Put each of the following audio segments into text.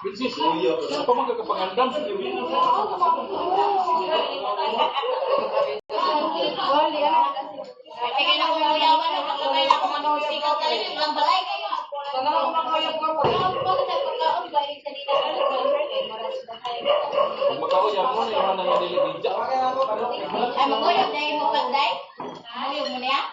Binsis, apa mang kagapangandam? Kaya na umuyawan, nagkakamay na akong anong sigaw tayo, ilang balay kayo. Magkakuyap mo na yung mga nililibidya. Ay, maguyap dahil mo pagday. Ayaw mo na yan?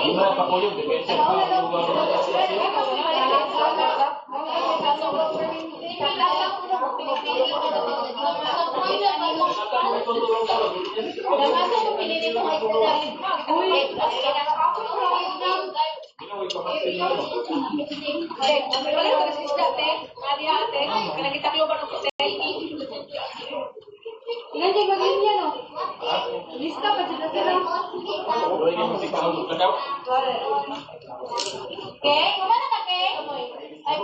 Gimana Pak Koyong? Lista pa sila sila. Okay, kumana ka, Kay? Ay,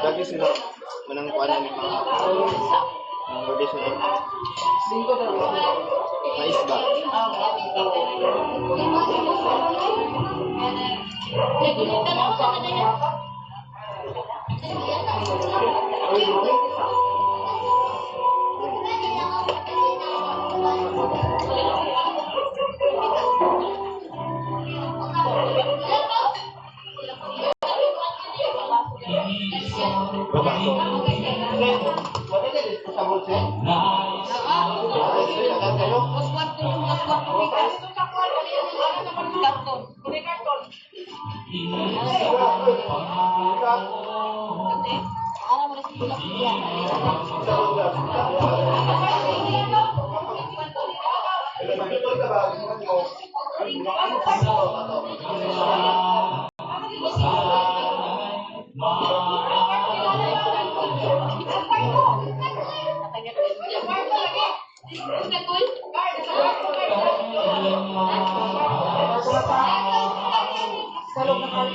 Tadi sila menang kuanan ni Isba.